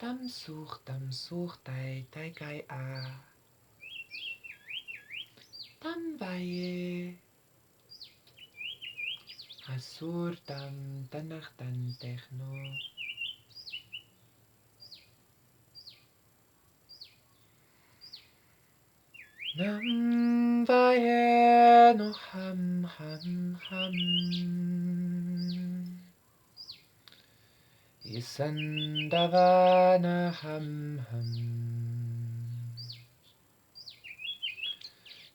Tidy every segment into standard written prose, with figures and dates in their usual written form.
Tam such tai kai a. Tam vaye. Asur tam tanach tan techno. Nam vaye no ham. Isandavana ham.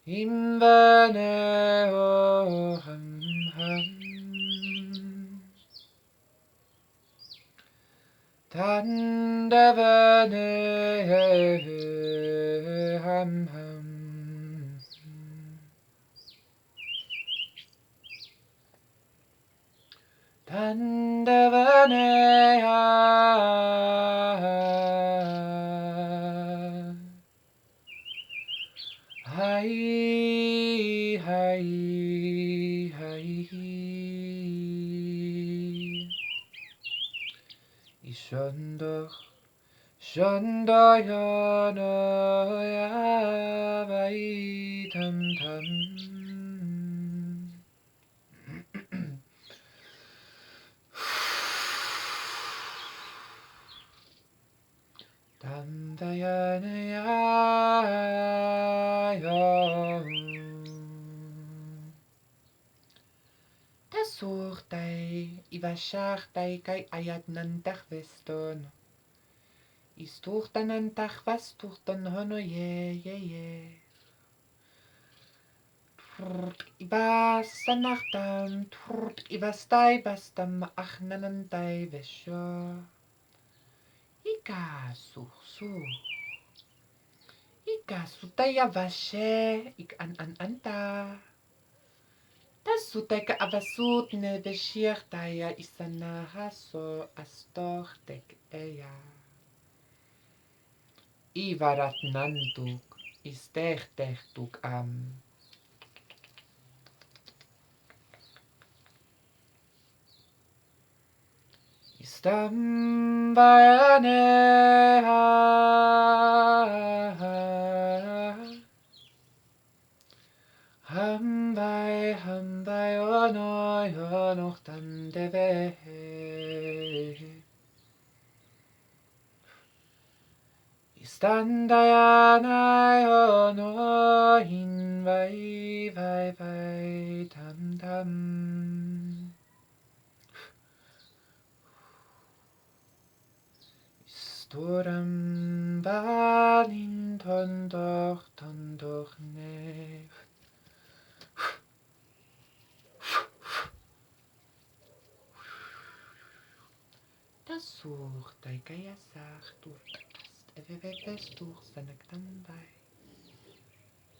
Imvane o ham. Tandavane ham. Tandavane hai. Shondo yana ya vai tam. Tam dayana ya. Tasurtai ivashachtai kai ayat nantach veston. Isturtanantach vasturtan hono ye. Ibasanachtam ibastai bastam achnanantai vesho. Ika sutaya vashe ik an anta. Tasuteka avasut ne veshichtaya isana haso astortek eya. Ivarat nantuk istertertuk am. Istam vayane ham vai ono tam deve. Istandayana ono hin vai tam. Storam balin tondoch nef. Tasur tai kaya sartur takast evevestur sanaktan vai.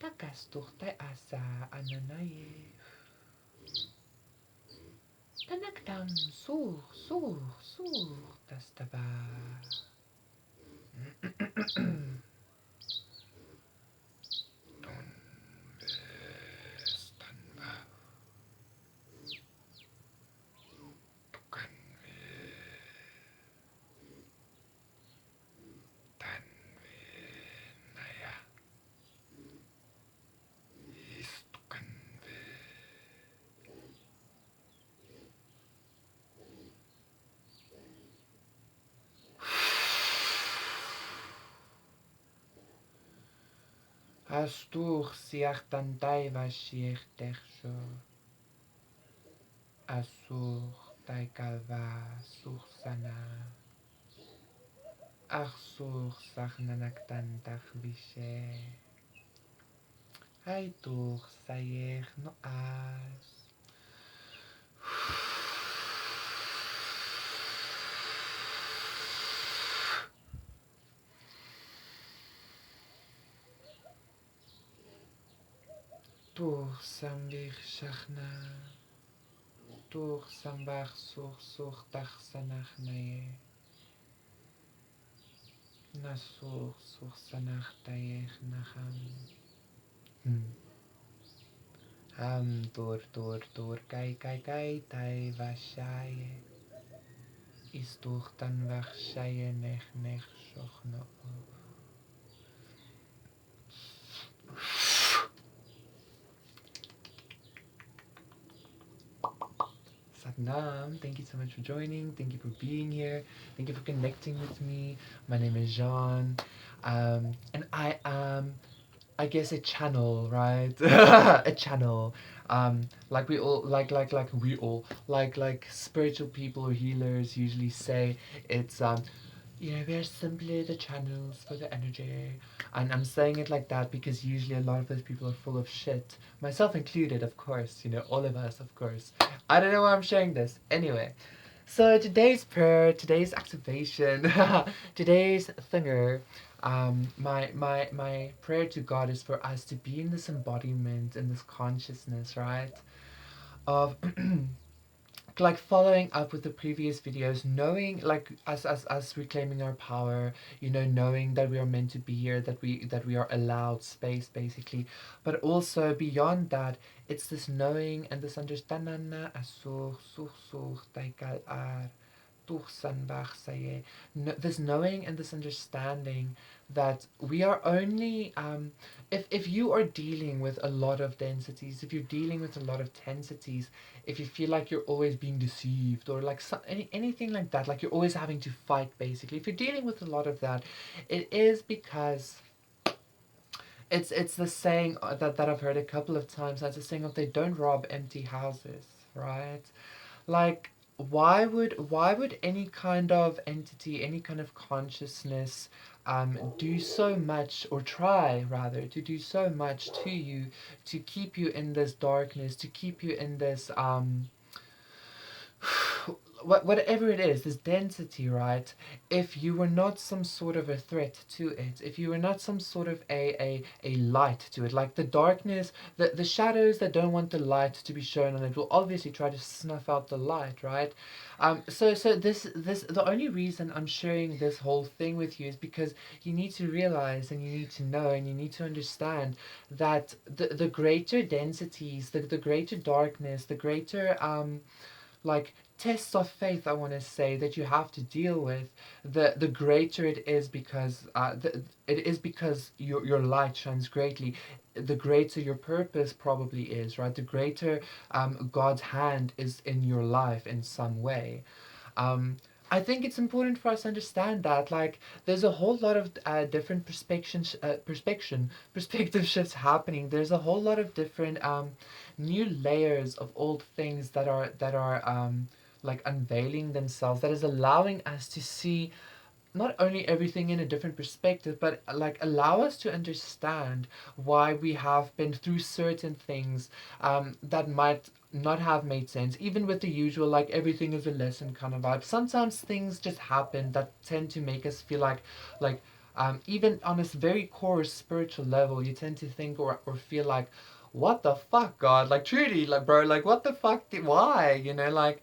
Takastur tai asa ananayev. Tanaktam sur tastaba. Astur siachtan taivas tercho. Asur taikalva sursana. Arsur sachnanaktan tachvishe. Aitur sayer no as. Tur samvir shachna. Tur sambar sur tach sanach naye. Nasur sanach tayech nacham. Ham tur kai tai vashaye. is toch dan weg zij nech shochno. Satnam, thank you so much for joining. Thank you for being here. Thank you for connecting with me. My name is Jean, and I am, I guess, a channel, right? A channel. Like we all, like we all, like spiritual people or healers usually say, it's we're simply the channels for the energy. And I'm saying it like that because usually a lot of those people are full of shit. Myself included, of course. All of us, of course. I don't know why I'm sharing this. Anyway, so today's prayer, today's activation, today's thinger, my prayer to God is for us to be in this embodiment, in this consciousness, right? Of like following up with the previous videos, knowing like us reclaiming our power, knowing that we are meant to be here, that we are allowed space basically, but also beyond that, it's this knowing and this understanding this knowing and this understanding that we are only if you are dealing with a lot of densities, if you're dealing with a lot of tensities, if you feel like you're always being deceived or like anything like that, like you're always having to fight basically, if you're dealing with a lot of that, it is because it's the saying that I've heard a couple of times. That's a saying of, they don't rob empty houses, right? Like, why would any kind of entity, any kind of consciousness do so much, or try rather to do so much to you, to keep you in this darkness, to keep you in this whatever it is, this density, right? If you were not some sort of a threat to it, if you were not some sort of a light to it, like the darkness, the shadows that don't want the light to be shown on it will obviously try to snuff out the light, right? So this the only reason I'm sharing this whole thing with you is because you need to realize, and you need to know, and you need to understand that the greater densities, the greater darkness, the greater like tests of faith, I want to say, that you have to deal with, the greater it is, because it is because your light shines greatly, the greater your purpose probably is, right? The greater God's hand is in your life in some way. um, I think it's important for us to understand that, like, there's a whole lot of different perspective shifts happening. There's a whole lot of different new layers of old things that are like unveiling themselves. That is allowing us to see not only everything in a different perspective, but like allow us to understand why we have been through certain things that might not have made sense, even with the usual like everything is a lesson kind of vibe. Sometimes things just happen that tend to make us feel like even on this very core spiritual level, you tend to think or feel like, what the fuck, God, like truly, like bro, like what the fuck, why, like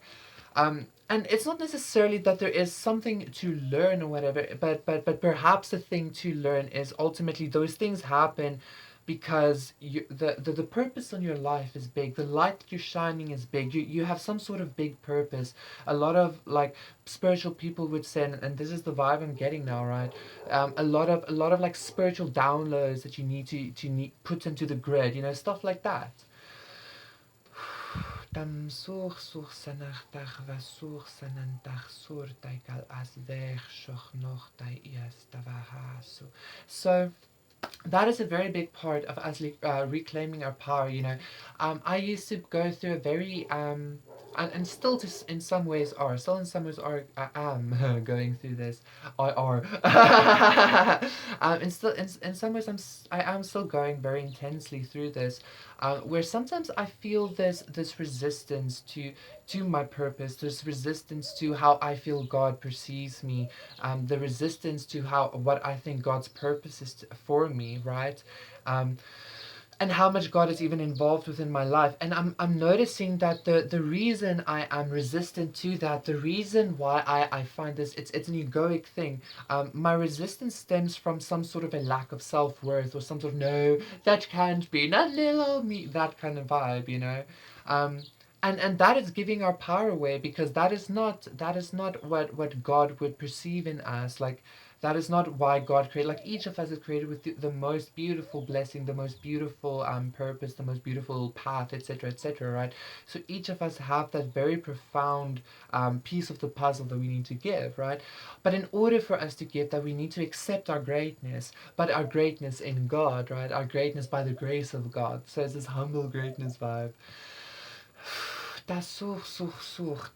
and it's not necessarily that there is something to learn or whatever, but perhaps the thing to learn is ultimately those things happen because the purpose on your life is big. The light that you're shining is big. You have some sort of big purpose. A lot of like spiritual people would say, and this is the vibe I'm getting now, right? A lot of like spiritual downloads that you need to put into the grid, stuff like that. Tam soch sanach vasur sanantach sur taikal as ver shoch noch tai ias tavahasu. So that is a very big part of us reclaiming our power. I used to go through a very and still to in some ways are still in some ways are I am going through this. I are and still in some ways I am still going very intensely through this, where sometimes I feel this resistance to my purpose, this resistance to how I feel God perceives me, the resistance to how what I think God's purpose is for me, right? Um, and how much God is even involved within my life. And I'm noticing that the reason I am resistant to that, the reason why I find this, it's an egoic thing. My resistance stems from some sort of a lack of self-worth, or some sort of, no, that can't be, not little me, that kind of vibe, Um, and that is giving our power away, because that is not what God would perceive in us. Like, that is not why God created. Like, each of us is created with the most beautiful blessing, the most beautiful purpose, the most beautiful path, etc., etc., right? So each of us have that very profound piece of the puzzle that we need to give, right? But in order for us to give that, we need to accept our greatness, but our greatness in God, right? Our greatness by the grace of God. So it's this humble greatness vibe. Da such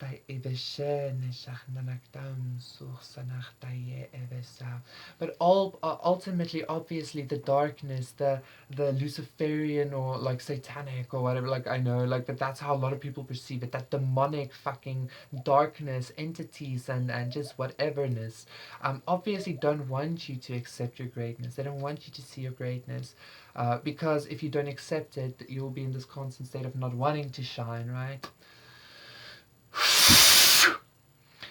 da eveshene shachnanakdam such sanach da ye evesa. But ultimately, obviously, the darkness, the Luciferian or like satanic or whatever, like I know, like, but that's how a lot of people perceive it. That demonic fucking darkness, entities, and just whateverness, obviously don't want you to accept your greatness. They don't want you to see your greatness. Because if you don't accept it, you'll be in this constant state of not wanting to shine, right?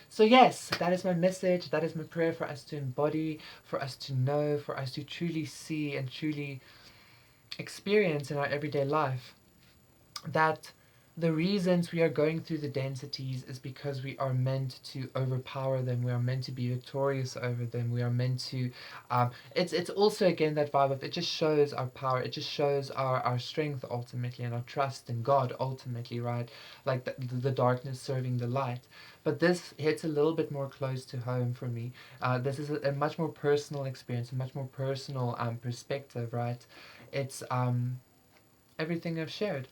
So, yes, that is my message. That is my prayer for us to embody, for us to know, for us to truly see and truly experience in our everyday life that the reasons we are going through the densities is because we are meant to overpower them. We are meant to be victorious over them. We are meant to. It's also again that vibe of, it just shows our power. It just shows our strength ultimately, and our trust in God ultimately, right? Like the darkness serving the light. But this hits a little bit more close to home for me. This is a much more personal experience, a much more personal perspective, right? It's everything I've shared.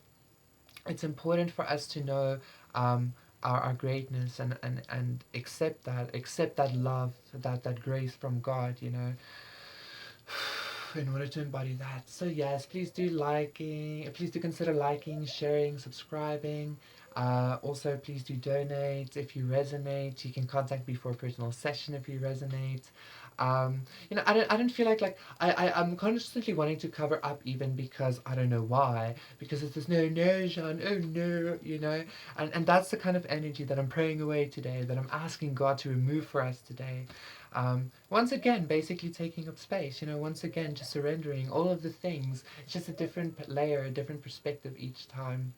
It's important for us to know our greatness, and accept that love, that grace from God, in order to embody that. So yes, please do consider liking, sharing, subscribing. Also, please do donate if you resonate. You can contact me for a personal session if you resonate. I don't feel I'm constantly wanting to cover up, even because I don't know why. Because it's this no, Jean, oh no, and that's the kind of energy that I'm praying away today, that I'm asking God to remove for us today. Once again, basically taking up space, once again, just surrendering all of the things. It's just a different layer, a different perspective each time.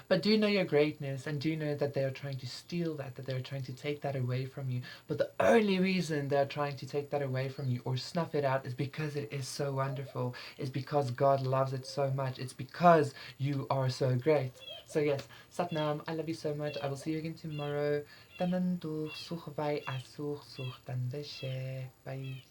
But do know your greatness, and do know that they are trying to steal that they're trying to take that away from you. But the only reason they're trying to take that away from you or snuff it out is because it is so wonderful. It's because God loves it so much. It's because you are so great. So yes, Satnam, I love you so much. I will see you again tomorrow. Tanandur such vai asur such dan Bye.